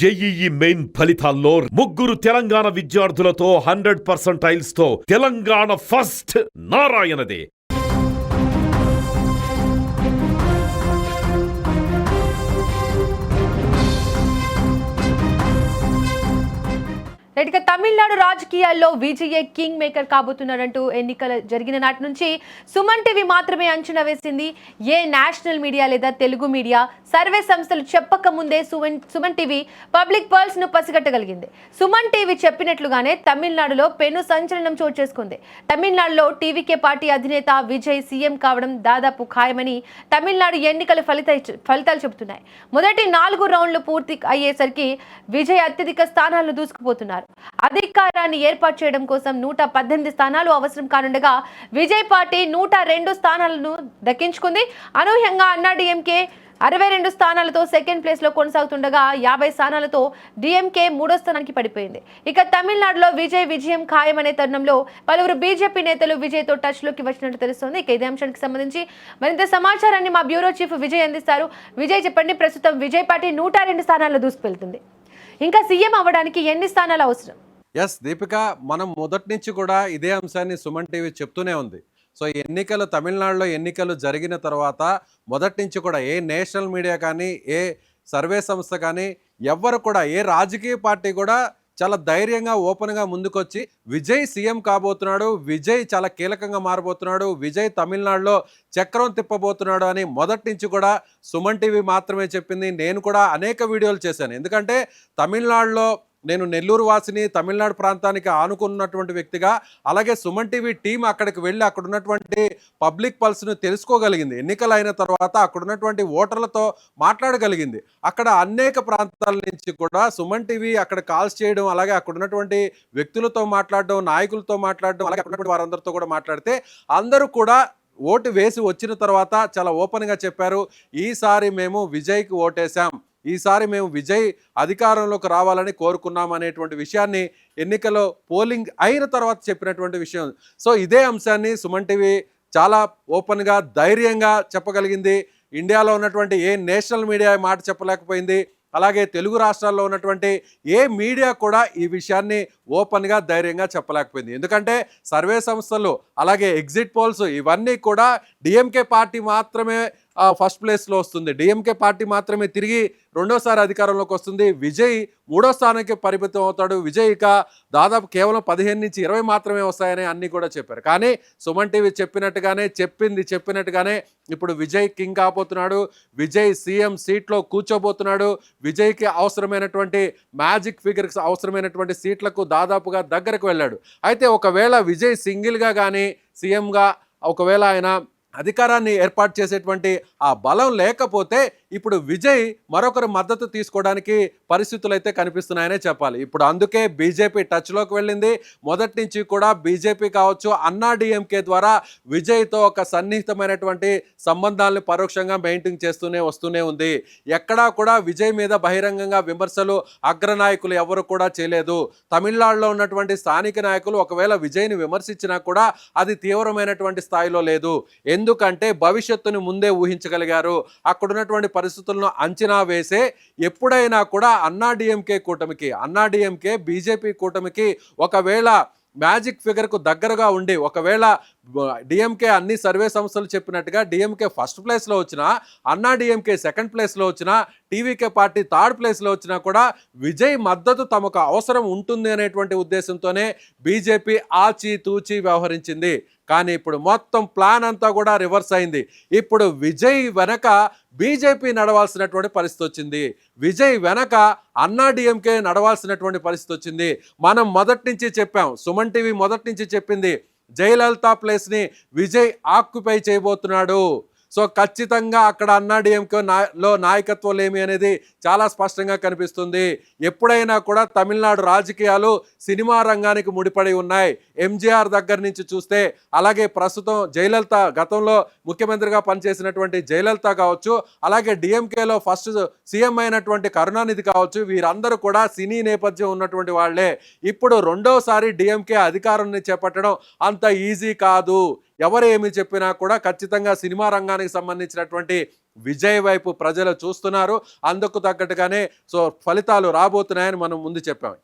JEE main ఫలితాల్లో ముగ్గురు తెలంగాణ విద్యార్థులతో 100% తో తెలంగాణ ఫస్ట్ నారాయణదే. ఇక తమిళనాడు రాజకీయాల్లో విజయ్ కింగ్ మేకర్ కాబోతున్నాడంటూ ఎన్నికలు జరిగిన నాటి నుంచి సుమన్ టీవీ మాత్రమే అంచనా వేసింది. ఏ నేషనల్ మీడియా లేదా తెలుగు మీడియా సర్వే సంస్థలు చెప్పక ముందే సుమన్ టీవీ పబ్లిక్ పల్స్ ను పసిగట్టగలిగింది. సుమన్ టీవీ చెప్పినట్లుగానే తమిళనాడులో పెను సంచలనం చోటు చేసుకుంది. తమిళనాడులో టీవీకే పార్టీ అధినేత విజయ్ సీఎం కావడం దాదాపు ఖాయమని తమిళనాడు ఎన్నికల ఫలితాలు చెబుతున్నాయి. మొదటి 4 రౌండ్లు పూర్తి అయ్యేసరికి విజయ్ అత్యధిక స్థానాలను దూసుకుపోతున్నారు. అధికారాన్ని ఏర్పాటు చేయడం కోసం 118 స్థానాలు అవసరం కానుండగా విజయ్ పార్టీ 102 స్థానాలను దక్కించుకుంది. అనూహ్యంగా అన్నా డిఎంకే 62 స్థానాలతో సెకండ్ ప్లేస్ లో కొనసాగుతుండగా 50 స్థానాలతో డిఎంకే 3వ స్థానానికి పడిపోయింది. ఇక తమిళనాడులో విజయం ఖాయమనే తరుణంలో పలువురు బీజేపీ నేతలు విజయ్ తో టచ్ లోకి వచ్చినట్టు తెలుస్తోంది. ఇక ఇదే అంశానికి సంబంధించి మరింత సమాచారాన్ని మా బ్యూరో చీఫ్ విజయ్ అందిస్తారు. విజయ్ చెప్పండి, ప్రస్తుతం విజయ్ పార్టీ 102 స్థానాల్లో దూసుకువెళ్తుంది. ఇంకా సీఎం అవ్వడానికి ఎన్ని స్థానాలు అవసరం? ఎస్ దీపిక, మనం మొదటి నుంచి కూడా ఇదే అంశాన్ని సుమన్ టీవీ చెప్తూనే ఉంది. సో తమిళనాడులో ఎన్నికలు జరిగిన తర్వాత మొదటి నుంచి కూడా ఏ నేషనల్ మీడియా కానీ ఏ సర్వే సంస్థ కానీ ఎవ్వరు కూడా ఏ రాజకీయ పార్టీ కూడా చాలా ధైర్యంగా ఓపెన్గా ముందుకొచ్చి విజయ్ సీఎం కాబోతున్నాడు, విజయ్ చాలా కీలకంగా మారబోతున్నాడు, విజయ్ తమిళనాడులో చక్రం తిప్పబోతున్నాడు అని మొదటి నుంచి కూడా సుమన్ టీవీ మాత్రమే చెప్పింది. నేను కూడా అనేక వీడియోలు చేశాను. ఎందుకంటే తమిళనాడులో నేను నెల్లూరు వాసిని, తమిళనాడు ప్రాంతానికి ఆనుకున్నటువంటి వ్యక్తిగా, అలాగే సుమన్ టీవీ టీం అక్కడికి వెళ్ళి అక్కడ ఉన్నటువంటి పబ్లిక్ పల్స్ను తెలుసుకోగలిగింది. ఎన్నికలు అయిన తర్వాత అక్కడ ఉన్నటువంటి ఓటర్లతో మాట్లాడగలిగింది. అక్కడ అనేక ప్రాంతాల నుంచి కూడా సుమన్ టీవీ అక్కడ కాల్స్ చేయడం, అలాగే అక్కడ ఉన్నటువంటి వ్యక్తులతో మాట్లాడడం, నాయకులతో మాట్లాడడం, అలాగే అక్కడ ఉన్నటువంటి వారందరితో కూడా మాట్లాడితే అందరూ కూడా ఓటు వేసి వచ్చిన తర్వాత చాలా ఓపెన్గా చెప్పారు, ఈసారి మేము విజయ్కి ఓటేశాం, ఈసారి మేము విజయ్ అధికారంలోకి రావాలని కోరుకున్నాం అనేటువంటి విషయాన్ని ఎన్నికల్లో పోలింగ్ అయిన తర్వాత చెప్పినటువంటి విషయం. సో ఇదే అంశాన్ని సుమన్ టీవీ చాలా ఓపెన్గా ధైర్యంగా చెప్పగలిగింది. ఇండియాలో ఉన్నటువంటి ఏ నేషనల్ మీడియా మాట చెప్పలేకపోయింది. అలాగే తెలుగు రాష్ట్రాల్లో ఉన్నటువంటి ఏ మీడియా కూడా ఈ విషయాన్ని ఓపెన్గా ధైర్యంగా చెప్పలేకపోయింది. ఎందుకంటే సర్వే సంస్థలు అలాగే ఎగ్జిట్ పోల్స్ ఇవన్నీ కూడా డిఎంకే పార్టీ మాత్రమే ఫస్ట్ ప్లేస్లో వస్తుంది, డిఎంకే పార్టీ మాత్రమే తిరిగి రెండోసారి అధికారంలోకి వస్తుంది, విజయ్ 3వ స్థానానికి పరిమితం అవుతాడు, విజయ్ ఇక దాదాపు కేవలం 15 నుంచి 20 మాత్రమే వస్తాయని అన్నీ కూడా చెప్పారు. కానీ సుమన్ టీవీ చెప్పినట్టుగానే ఇప్పుడు విజయ్ కింగ్ కాబోతున్నాడు, విజయ్ సీఎం సీట్లో కూర్చోబోతున్నాడు, విజయ్కి అవసరమైనటువంటి మ్యాజిక్ ఫిగర్స్ అవసరమైనటువంటి సీట్లకు దాదాపుగా దగ్గరకు వెళ్ళాడు. అయితే ఒకవేళ విజయ్ సింగిల్గా కానీ సీఎంగా ఒకవేళ ఆయన అధికారాన్ని ఏర్పాటు చేసేటువంటి ఆ బలం లేకపోతే ఇప్పుడు విజయ్ మరొకరు మద్దతు తీసుకోవడానికి పరిస్థితులు అయితే కనిపిస్తున్నాయనే చెప్పాలి. ఇప్పుడు అందుకే బీజేపీ టచ్లోకి వెళ్ళింది. మొదటి నుంచి కూడా బీజేపీ కావచ్చు, అన్నా డిఎంకే ద్వారా విజయ్తో ఒక సన్నిహితమైనటువంటి సంబంధాలను పరోక్షంగా మెయింటైన్ వస్తూనే ఉంది. ఎక్కడా కూడా విజయ్ మీద బహిరంగంగా విమర్శలు అగ్రనాయకులు ఎవరు కూడా చేయలేదు. తమిళనాడులో ఉన్నటువంటి స్థానిక నాయకులు ఒకవేళ విజయ్ని విమర్శించినా కూడా అది తీవ్రమైనటువంటి స్థాయిలో లేదు. ఎందుకంటే భవిష్యత్తును ముందే ఊహించగలిగారు. అక్కడ ఉన్నటువంటి పరిస్థితులను అంచనా వేసే ఎప్పుడైనా కూడా అన్నా డిఎంకే బీజేపీ కూటమికి ఒకవేళ మ్యాజిక్ ఫిగర్కు దగ్గరగా ఉండి ఒకవేళ డిఎంకే అన్ని సర్వే సంస్థలు చెప్పినట్టుగా డిఎంకే ఫస్ట్ ప్లేస్లో వచ్చినా, అన్నా డిఎంకే సెకండ్ ప్లేస్లో వచ్చినా, టీవీకే పార్టీ థర్డ్ ప్లేస్లో వచ్చినా కూడా విజయ్ మద్దతు తమకు అవసరం ఉంటుంది అనేటువంటి ఉద్దేశంతోనే బీజేపీ ఆచితూచి వ్యవహరించింది. కానీ ఇప్పుడు మొత్తం ప్లాన్ అంతా కూడా రివర్స్ అయింది. ఇప్పుడు విజయ్ వెనక బీజేపీ నడవాల్సినటువంటి పరిస్థితి వచ్చింది, విజయ్ వెనక అన్నా డిఎంకే నడవాల్సినటువంటి పరిస్థితి వచ్చింది. మనం మొదటి నుంచి చెప్పాం, సుమన్ టీవీ మొదటి నుంచి చెప్పింది, జయలలిత ప్లేస్ని విజయ్ ఆక్యుపై చేయబోతున్నాడు. సో ఖచ్చితంగా అక్కడ అన్నా డిఎంకేలో నాయకత్వం లేమి అనేది చాలా స్పష్టంగా కనిపిస్తుంది. ఎప్పుడైనా కూడా తమిళనాడు రాజకీయాలు సినిమా రంగానికి ముడిపడి ఉన్నాయి. ఎంజీఆర్ దగ్గర నుంచి చూస్తే, అలాగే ప్రస్తుతం జయలలిత, గతంలో ముఖ్యమంత్రిగా పనిచేసినటువంటి జయలలిత కావచ్చు, అలాగే డిఎంకేలో ఫస్ట్ సీఎం అయినటువంటి కరుణానిధి కావచ్చు, వీరందరూ కూడా సినీ నేపథ్యం ఉన్నటువంటి వాళ్లే. ఇప్పుడు రెండోసారి డిఎంకే అధికారాన్ని చేపట్టడం అంత ఈజీ కాదు. ఎవరు ఏమి చెప్పినా కూడా ఖచ్చితంగా సినిమా రంగానికి సంబంధించినటువంటి విజయ్ వైపు ప్రజలు చూస్తున్నారు. అందుకు తగ్గట్టుగానే సో ఫలితాలు రాబోతున్నాయని మనం ముందు చెప్పాం.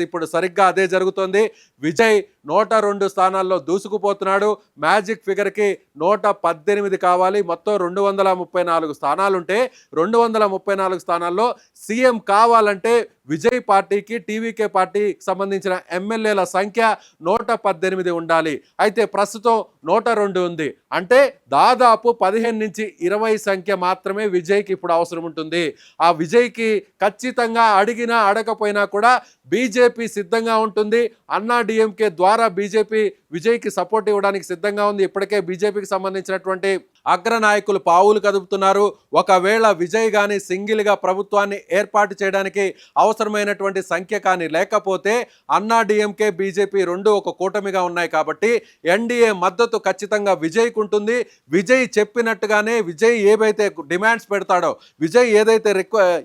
ఇప్పుడు సరిగ్గా అదే జరుగుతోంది. విజయ్ 102 స్థానాల్లో దూసుకుపోతున్నాడు. మ్యాజిక్ ఫిగర్కి 118 కావాలి. మొత్తం 234 స్థానాలుంటే 234 స్థానాల్లో సీఎం కావాలంటే విజయ్ పార్టీకి, టీవీకే పార్టీకి సంబంధించిన ఎమ్మెల్యేల సంఖ్య 118 ఉండాలి. అయితే ప్రస్తుతం 102 ఉంది. అంటే దాదాపు 15 నుంచి 20 సంఖ్య మాత్రమే విజయ్కి ఇప్పుడు అవసరం ఉంటుంది. ఆ విజయ్కి ఖచ్చితంగా అడిగినా అడగపోయినా కూడా బీజేపీ సిద్ధంగా ఉంటుంది. అన్నా డిఎంకే ద్వారా బీజేపీ విజయ్కి సపోర్ట్ ఇవ్వడానికి సిద్ధంగా ఉంది. ఇప్పటికే బీజేపీకి సంబంధించినటువంటి అగ్రనాయకులు పావులు కదుపుతున్నారు. ఒకవేళ విజయ్ కానీ సింగిల్గా ప్రభుత్వాన్ని ఏర్పాటు చేయడానికి అవసరమైనటువంటి సంఖ్య కానీ లేకపోతే అన్నా డిఎంకే బీజేపీ రెండు ఒక కూటమిగా ఉన్నాయి కాబట్టి ఎన్డీఏ మద్దతు ఖచ్చితంగా విజయ్కి ఉంటుంది. విజయ్ చెప్పినట్టుగానే విజయ్ ఏవైతే డిమాండ్స్ పెడతాడో, విజయ్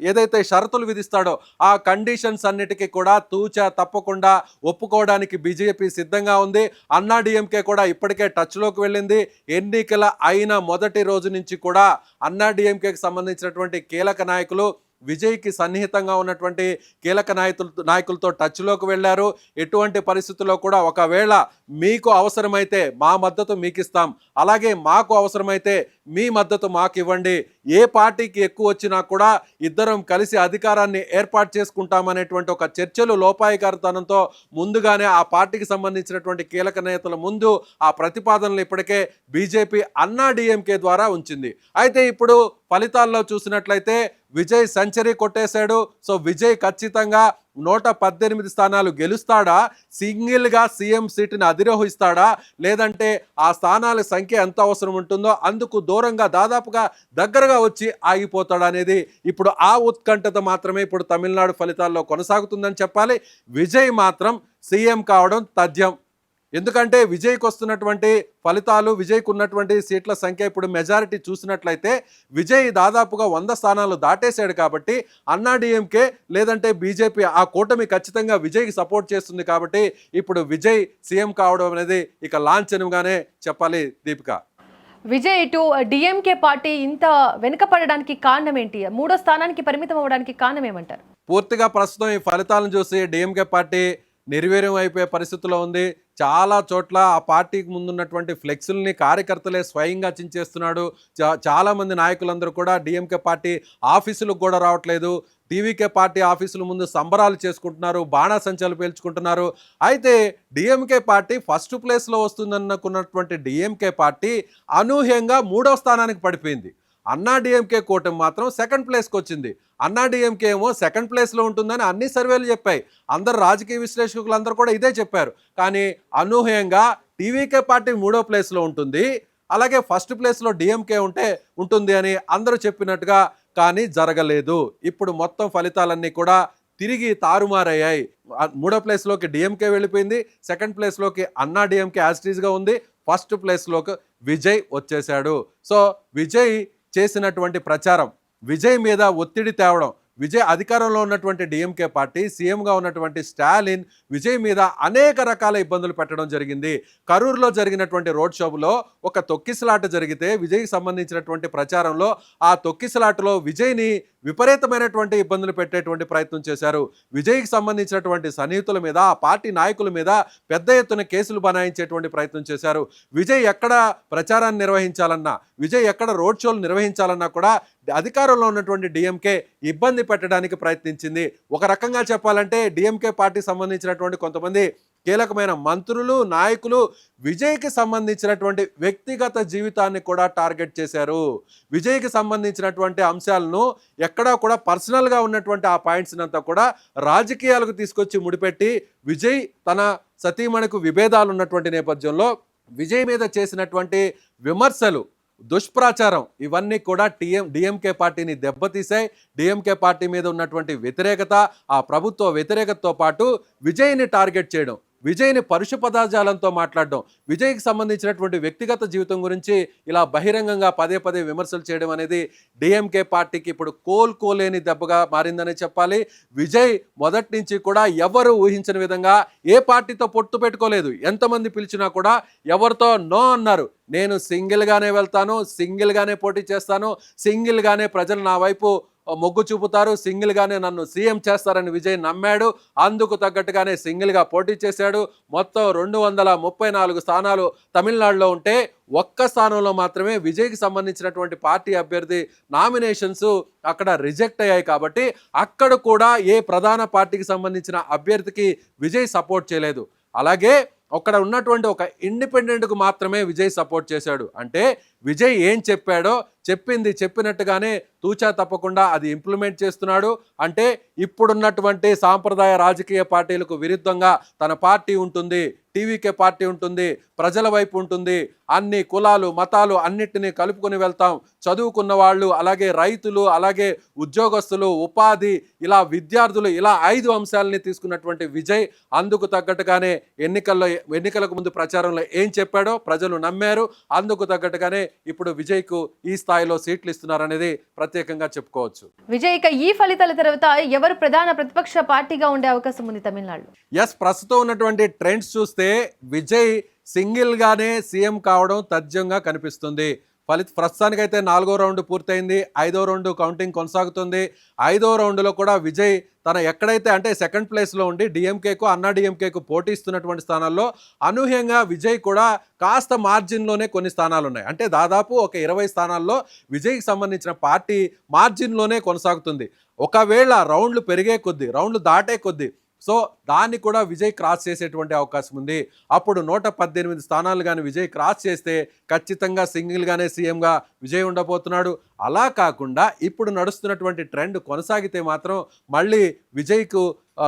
ఏదైతే షరతులు విధిస్తాడో ఆ కండిషన్స్ అన్నిటికీ కూడా తూచా తప్పకుండా ఒప్పుకోవడానికి బీజేపీ సిద్ధంగా ఉంది. అన్నా డిఎంకే కూడా ఇప్పటికే టచ్లోకి వెళ్ళింది. ఎన్నికల అయిన మొదటి రోజు నుంచి కూడా అన్నా డిఎంకేకి సంబంధించినటువంటి కీలక నాయకులు విజయ్కి సన్నిహితంగా ఉన్నటువంటి కీలక నాయకులతో టచ్లోకి వెళ్ళారు. ఎటువంటి పరిస్థితుల్లో కూడా ఒకవేళ మీకు అవసరమైతే మా మద్దతు మీకు ఇస్తాం, అలాగే మాకు అవసరమైతే మీ మద్దతు మాకు ఇవ్వండి, ఏ పార్టీకి ఎక్కువ వచ్చినా కూడా ఇద్దరం కలిసి అధికారాన్ని ఏర్పాటు చేసుకుంటామనేటువంటి ఒక చర్చలు లోపాయికారితనంతో ముందుగానే ఆ పార్టీకి సంబంధించినటువంటి కీలక నేతల ముందు ఆ ప్రతిపాదనలు ఇప్పటికే బీజేపీ అన్నా డిఎంకే ద్వారా ఉంచింది. అయితే ఇప్పుడు ఫలితాల్లో చూసినట్లయితే విజయ్ సెంచరీ కొట్టేశాడు. సో విజయ్ ఖచ్చితంగా 118 స్థానాలు గెలుస్తాడా, సింగిల్గా సీఎం సీటుని అధిరోహిస్తాడా, లేదంటే ఆ స్థానాల సంఖ్య ఎంత అవసరం ఉంటుందో అందుకు దూరంగా దాదాపుగా దగ్గరగా వచ్చి ఆగిపోతాడా అనేది ఇప్పుడు ఆ ఉత్కంఠత మాత్రమే ఇప్పుడు తమిళనాడు ఫలితాల్లో కొనసాగుతుందని చెప్పాలి. విజయ్ మాత్రం సీఎం కావడం తథ్యం. ఎందుకంటే విజయ్కి వస్తున్నటువంటి ఫలితాలు, విజయ్కి ఉన్నటువంటి సీట్ల సంఖ్య ఇప్పుడు మెజారిటీ చూసినట్లయితే విజయ్ దాదాపుగా 100 స్థానాలు దాటేశాడు కాబట్టి అన్నా డిఎంకే లేదంటే బీజేపీ ఆ కూటమి ఖచ్చితంగా విజయ్కి సపోర్ట్ చేస్తుంది కాబట్టి ఇప్పుడు విజయ్ సీఎం కావడం అనేది ఇక లాంఛనంగానే చెప్పాలి. దీపిక, విజయ్ ఇటు డిఎంకే పార్టీ ఇంత వెనుకపడడానికి కారణం ఏంటి? 3వ స్థానానికి పరిమితం అవ్వడానికి కారణం ఏమంటారు? పూర్తిగా ప్రస్తుతం ఈ ఫలితాలను చూసి డిఎంకే పార్టీ నిర్వీర్యం అయిపోయే పరిస్థితిలో ఉంది. చాలా చోట్ల ఆ పార్టీకి ముందున్నటువంటి ఫ్లెక్సుల్ని కార్యకర్తలే స్వయంగా చించేస్తున్నాడు. చాలామంది నాయకులందరూ కూడా డిఎంకే పార్టీ ఆఫీసులకు కూడా రావట్లేదు. టీవీకే పార్టీ ఆఫీసుల ముందు సంబరాలు చేసుకుంటున్నారు, బాణాసంచాలు పేల్చుకుంటున్నారు. అయితే డిఎంకే పార్టీ ఫస్ట్ ప్లేస్లో వస్తుందనుకున్నటువంటి డిఎంకే పార్టీ అనూహ్యంగా 3వ స్థానానికి పడిపోయింది. అన్నా డిఎంకే కూటమి మాత్రం సెకండ్ ప్లేస్కి వచ్చింది. అన్నా డిఎంకే ఏమో సెకండ్ ప్లేస్లో ఉంటుందని అన్ని సర్వేలు చెప్పాయి. అందరు రాజకీయ విశ్లేషకులు అందరూ కూడా ఇదే చెప్పారు. కానీ అనూహ్యంగా టీవీకే పార్టీ 3వ ప్లేస్లో ఉంటుంది, అలాగే ఫస్ట్ ప్లేస్లో డిఎంకే ఉంటుంది అని అందరూ చెప్పినట్టుగా కానీ జరగలేదు. ఇప్పుడు మొత్తం ఫలితాలన్నీ కూడా తిరిగి తారుమారయ్యాయి. 3వ ప్లేస్లోకి డిఎంకే వెళ్ళిపోయింది, సెకండ్ ప్లేస్లోకి అన్నా డిఎంకే యాస్టీస్గా ఉంది, ఫస్ట్ ప్లేస్లోకి విజయ్ వచ్చేశాడు. సో విజయ్ చేసినటువంటి ప్రచారం, విజయ్ మీద ఒత్తిడి తేవడం, విజయ్ అధికారంలో ఉన్నటువంటి డిఎంకే పార్టీ, సీఎంగా ఉన్నటువంటి స్టాలిన్ విజయ్ మీద అనేక రకాల ఇబ్బందులు పెట్టడం జరిగింది. కరూరులో జరిగినటువంటి రోడ్ షోలో ఒక తొక్కిసలాట జరిగితే విజయ్కి సంబంధించినటువంటి ప్రచారంలో ఆ తొక్కిసలాటలో విజయ్ని విపరీతమైనటువంటి ఇబ్బందులు పెట్టేటువంటి ప్రయత్నం చేశారు. విజయ్కి సంబంధించినటువంటి సన్నిహితుల మీద, ఆ పార్టీ నాయకుల మీద పెద్ద ఎత్తున కేసులు బనాయించేటువంటి ప్రయత్నం చేశారు. విజయ్ ఎక్కడ ప్రచారాన్ని నిర్వహించాలన్నా, విజయ్ ఎక్కడ రోడ్ షోలు నిర్వహించాలన్నా కూడా అధికారంలో ఉన్నటువంటి డిఎంకే ఇబ్బంది పెట్టడానికి ప్రయత్నించింది. ఒక రకంగా చెప్పాలంటే డిఎంకే పార్టీ సంబంధించినటువంటి కొంతమంది కీలకమైన మంత్రులు, నాయకులు విజయ్కి సంబంధించినటువంటి వ్యక్తిగత జీవితాన్ని కూడా టార్గెట్ చేశారు. విజయ్కి సంబంధించినటువంటి అంశాలను ఎక్కడా కూడా పర్సనల్గా ఉన్నటువంటి ఆ పాయింట్స్ అంతా కూడా రాజకీయాలకు తీసుకొచ్చి ముడిపెట్టి విజయ్ తన సతీమణికి విభేదాలు ఉన్నటువంటి నేపథ్యంలో విజయ్ మీద చేసినటువంటి విమర్శలు, దుష్ప్రచారం ఇవన్నీ కూడా డిఎంకే పార్టీని దెబ్బతీశాయి. డిఎంకే పార్టీ మీద ఉన్నటువంటి వ్యతిరేకత, ఆ ప్రభుత్వ వ్యతిరేకతతో పాటు విజయ్ని టార్గెట్ చేయడం, విజయ్ని పరుష పదజాలంతో మాట్లాడడం, విజయ్కి సంబంధించినటువంటి వ్యక్తిగత జీవితం గురించి ఇలా బహిరంగంగా పదే పదే విమర్శలు చేయడం అనేది డిఎంకే పార్టీకి ఇప్పుడు కోలుకోలేని దెబ్బగా మారిందని చెప్పాలి. విజయ్ మొదటి నుంచి కూడా ఎవరు ఊహించని విధంగా ఏ పార్టీతో పొత్తు పెట్టుకోలేదు. ఎంతమంది పిలిచినా కూడా ఎవరితో నో అన్నారు. నేను సింగిల్గానే వెళ్తాను, సింగిల్గానే పోటీ చేస్తాను, సింగిల్గానే ప్రజలు నా వైపు మొగ్గు చూపుతారు, సింగిల్గానే నన్ను సీఎం చేస్తారని విజయ్ నమ్మాడు. అందుకు తగ్గట్టుగానే సింగిల్గా పోటీ చేశాడు. మొత్తం 234 స్థానాలు తమిళనాడులో ఉంటే ఒక్క స్థానంలో మాత్రమే విజయ్కి సంబంధించినటువంటి పార్టీ అభ్యర్థి నామినేషన్స్ అక్కడ రిజెక్ట్ అయ్యాయి. కాబట్టి అక్కడ కూడా ఏ ప్రధాన పార్టీకి సంబంధించిన అభ్యర్థికి విజయ్ సపోర్ట్ చేయలేదు. అలాగే అక్కడ ఉన్నటువంటి ఒక ఇండిపెండెంట్కు మాత్రమే విజయ్ సపోర్ట్ చేశాడు. అంటే విజయ్ ఏం చెప్పాడో చెప్పింది చెప్పినట్టుగానే తూచా తప్పకుండా అది ఇంప్లిమెంట్ చేస్తున్నాడు. అంటే ఇప్పుడున్నటువంటి సాంప్రదాయ రాజకీయ పార్టీలకు విరుద్ధంగా తన పార్టీ ఉంటుంది, టీవీకే పార్టీ ఉంటుంది, ప్రజల వైపు ఉంటుంది, అన్ని కులాలు మతాలు అన్నిటినీ కలుపుకొని వెళ్తాం, చదువుకున్న వాళ్ళు, అలాగే రైతులు, అలాగే ఉద్యోగస్తులు, ఉపాధి, విద్యార్థులు, ఇలా 5 అంశాలని తీసుకున్నటువంటి విజయ్ అందుకు తగ్గట్టుగానే ఎన్నికలకు ముందు ప్రచారంలో ఏం చెప్పాడో ప్రజలు నమ్మారు. అందుకు తగ్గట్టుగానే ఇప్పుడు విజయ్కు ఈ స్థాయిలో సీట్లు ఇస్తున్నారనేది ప్రత్యేకంగా చెప్పుకోవచ్చు. విజయ్, ఇక ఈ ఫలితాల తర్వాత ఎవరు ప్రధాన ప్రతిపక్ష పార్టీగా ఉండే అవకాశం ఉంది తమిళనాడులో? ప్రస్తుతం ఉన్నటువంటి ట్రెండ్స్ చూస్తే విజయ్ సింగిల్గానే సీఎం కావడం తథ్యంగా కనిపిస్తుంది. ప్రస్తుతానికైతే 4వ రౌండ్ పూర్తయింది, 5వ రౌండ్ కౌంటింగ్ కొనసాగుతుంది. 5వ రౌండ్లో కూడా విజయ్ తన ఎక్కడైతే అంటే సెకండ్ ప్లేస్లో ఉండి డిఎంకేకు అన్నా డిఎంకేకు పోటీ ఇస్తున్నటువంటి స్థానాల్లో అనూహ్యంగా విజయ్ కూడా కాస్త మార్జిన్లోనే కొన్ని స్థానాలు ఉన్నాయి. అంటే దాదాపు ఒక 20 స్థానాల్లో విజయ్కి సంబంధించిన పార్టీ మార్జిన్లోనే కొనసాగుతుంది. ఒకవేళ రౌండ్లు పెరిగే కొద్దీ, రౌండ్లు దాటే కొద్దీ దాన్ని కూడా విజయ్ క్రాస్ చేసేటువంటి అవకాశం ఉంది. అప్పుడు 118 స్థానాలు కానీ విజయ్ క్రాస్ చేస్తే ఖచ్చితంగా సింగిల్గానే సీఎంగా విజయ్ ఉండబోతున్నాడు. అలా కాకుండా ఇప్పుడు నడుస్తున్నటువంటి ట్రెండ్ కొనసాగితే మాత్రం మళ్ళీ విజయ్కు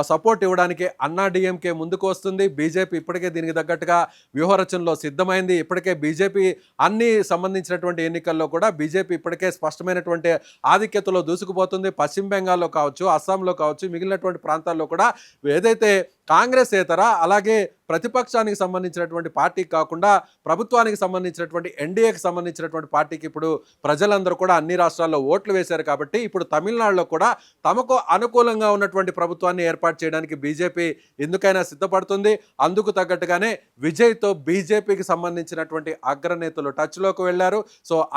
సపోర్ట్ ఇవ్వడానికి అన్నా డిఎంకే ముందుకు వస్తుంది. బీజేపీ ఇప్పటికే దీనికి తగ్గట్టుగా వ్యూహరచనలో సిద్ధమైంది. ఇప్పటికే బీజేపీ అన్ని సంబంధించినటువంటి ఎన్నికల్లో కూడా బీజేపీ ఇప్పటికే స్పష్టమైనటువంటి ఆధిక్యతలో దూసుకుపోతుంది. పశ్చిమ బెంగాల్లో కావచ్చు, అస్సాంలో కావచ్చు, మిగిలినటువంటి ప్రాంతాల్లో కూడా ఏదైతే కాంగ్రెస్ ఏతర అలాగే ప్రతిపక్షానికి సంబంధించినటువంటి పార్టీకి కాకుండా ప్రభుత్వానికి సంబంధించినటువంటి ఎన్డీఏకి సంబంధించినటువంటి పార్టీకి ఇప్పుడు ప్రజలందరూ కూడా అన్ని రాష్ట్రాల్లో ఓట్లు వేశారు. కాబట్టి ఇప్పుడు తమిళనాడులో కూడా తమకు అనుకూలంగా ఉన్నటువంటి ప్రభుత్వాన్ని ఏర్పాటు చేయడానికి బీజేపీ ఎందుకైనా సిద్ధపడుతుంది. అందుకు తగ్గట్టుగానే విజయ్తో బీజేపీకి సంబంధించినటువంటి అగ్రనేతలు టచ్లోకి వెళ్ళారు.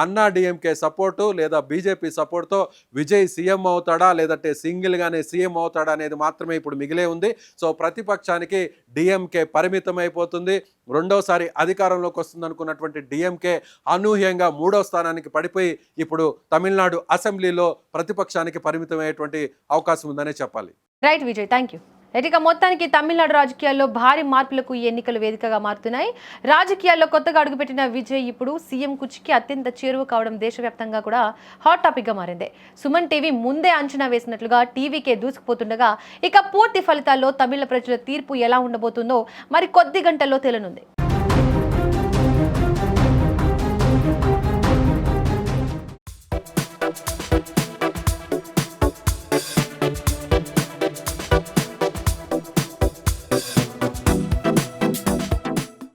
అన్నా డిఎంకే సపోర్టు లేదా బీజేపీ సపోర్ట్తో విజయ్ సీఎం అవుతాడా లేదంటే సింగిల్గానే సీఎం అవుతాడా అనేది మాత్రమే ఇప్పుడు మిగిలే ఉంది. ప్రతిపక్షానికి డిఎంకే పరిమితం అయిపోతుంది. రెండోసారి అధికారంలోకి వస్తుంది అనుకున్నటువంటి డిఎంకే అనూహ్యంగా 3వ స్థానానికి పడిపోయి ఇప్పుడు తమిళనాడు అసెంబ్లీలో ప్రతిపక్షానికి పరిమితం అయ్యేటువంటి అవకాశం ఉందనే చెప్పాలి. Right Vijay, thank you. ఇక మొత్తానికి తమిళనాడు రాజకీయాల్లో భారీ మార్పులకు ఈ ఎన్నికలు వేదికగా మారుతున్నాయి. రాజకీయాల్లో కొత్తగా అడుగుపెట్టిన విజయ్ ఇప్పుడు సీఎం కుర్చీకి అత్యంత చేరువ కావడం దేశవ్యాప్తంగా కూడా హాట్ టాపిక్గా మారింది. సుమన్ టీవీ ముందే అంచనా వేసినట్లుగా టీవీకే దూసుకుపోతుండగా ఇక పూర్తి ఫలితాల్లో తమిళ ప్రజల తీర్పు ఎలా ఉండబోతుందో మరి కొద్ది గంటల్లో తేలనుంది.